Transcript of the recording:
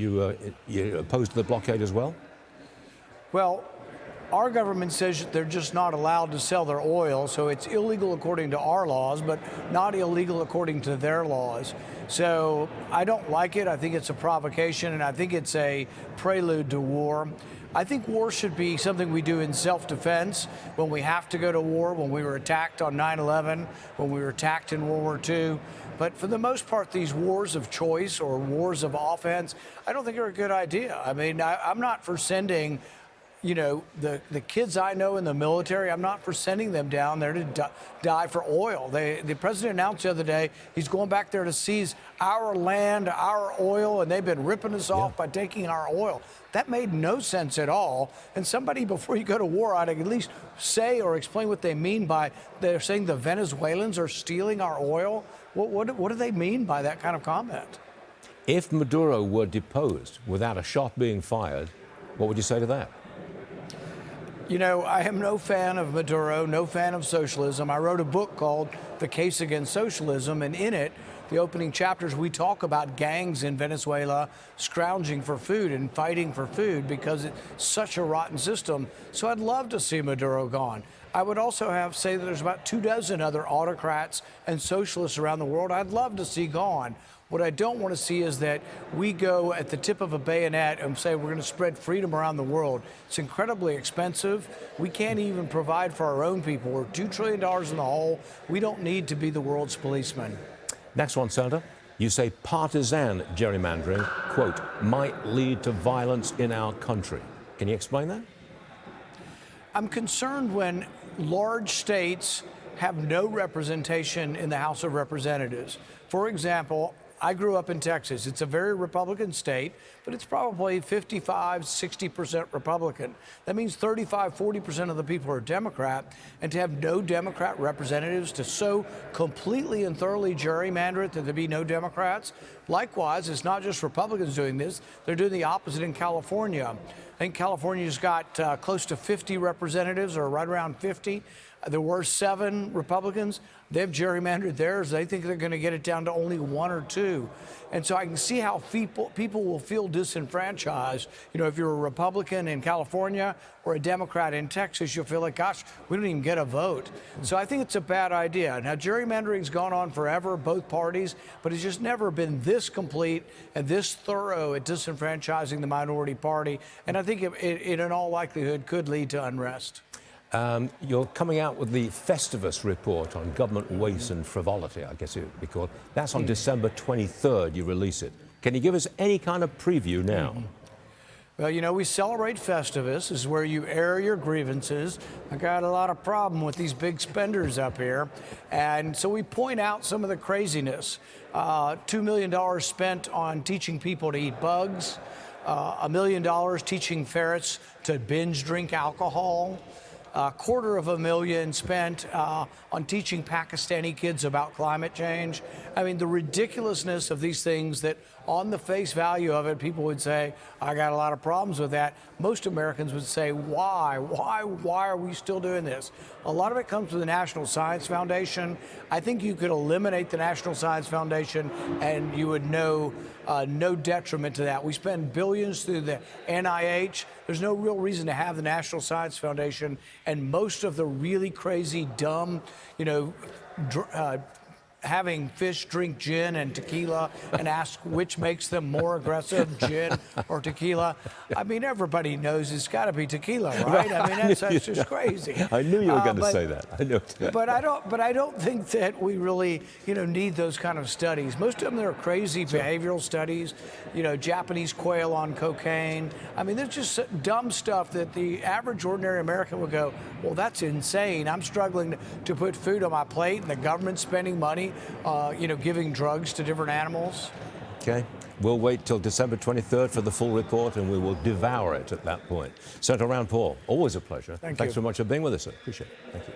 you opposed to the blockade as well? Well, our government says they're just not allowed to sell their oil, so it's illegal according to our laws, but not illegal according to their laws. So I don't like it. I think it's a provocation, and I think it's a prelude to war. I think war should be something we do in self-defense when we have to go to war, when we were attacked on 9/11, when we were attacked in World War II. But for the most part, these wars of choice or wars of offense, I don't think are a good idea. I mean, I'm not for sending the kids I know in the military, I'm not for sending them down there to die for oil. The president announced the other day he's going back there to seize our land, our oil, and they've been ripping us off by taking our oil. That made no sense at all. And somebody, before you go to war, ought to at least say or explain what they mean by they're saying the Venezuelans are stealing our oil. What do they mean by that kind of comment? If Maduro were deposed without a shot being fired, what would you say to that? You know, I am no fan of Maduro, no fan of socialism. I wrote a book called The Case Against Socialism, and in it, the opening chapters, we talk about gangs in Venezuela scrounging for food and fighting for food because it's such a rotten system. So I'd love to see Maduro gone. I would also say that there's about 24 other autocrats and socialists around the world I'd love to see gone. What I don't want to see is that we go at the tip of a bayonet and say we're going to spread freedom around the world. It's incredibly expensive. We can't even provide for our own people. We're $2 trillion in the hole. We don't need to be the world's policeman. Next one, Senator. You say partisan gerrymandering, quote, might lead to violence in our country. Can you explain that? I'm concerned when large states have no representation in the House of Representatives. For example, I grew up in Texas. It's a very Republican state, but it's probably 55, 60% Republican. That means 35, 40% of the people are Democrat, and to have no Democrat representatives, to so completely and thoroughly gerrymander it that there be no Democrats. Likewise, it's not just Republicans doing this. They're doing the opposite in California. I think California's got close to 50 representatives, or right around 50. There were 7 Republicans. They've gerrymandered theirs. They think they're going to get it down to only 1 or 2. And so I can see how people will feel disenfranchised. You know, if you're a Republican in California or a Democrat in Texas, you'll feel like, gosh, we don't even get a vote. So I think it's a bad idea. Now, gerrymandering's gone on forever, both parties, but it's just never been this complete and this thorough at disenfranchising the minority party. And I think it in all likelihood, could lead to unrest. You're coming out with the Festivus report on government waste and frivolity, I guess it would be called. That's on December 23rd, you release it. Can you give us any kind of preview now? Well, you know, we celebrate Festivus. This is where you air your grievances. I got a lot of problem with these big spenders up here. And so we point out some of the craziness. $2 million spent on teaching people to eat bugs. $1 million teaching ferrets to binge drink alcohol. $250,000 spent on teaching Pakistani kids about climate change. I mean, the ridiculousness of these things that on the face value of it, people would say, I got a lot of problems with that. Most Americans would say, why are we still doing this? A lot of it comes from the National Science Foundation. I think you could eliminate the National Science Foundation and you would know no detriment to that. We spend billions through the NIH. There's no real reason to have the National Science Foundation, and most of the really crazy, dumb, having fish drink gin and tequila and ask which makes them more aggressive, gin or tequila. I mean, everybody knows it's got to be tequila, right? I mean, that's just crazy. I knew you were going to say that. I knew it. But I don't think that we really, need those kind of studies. Most of them are crazy behavioral studies. Japanese quail on cocaine. I mean, there's just dumb stuff that the average ordinary American would go, well, that's insane. I'm struggling to put food on my plate, and the government's spending money giving drugs to different animals. Okay. We'll wait till December 23rd for the full report, and we will devour it at that point. Senator Rand Paul, always a pleasure. Thanks so much for being with us, sir. Appreciate it. Thank you.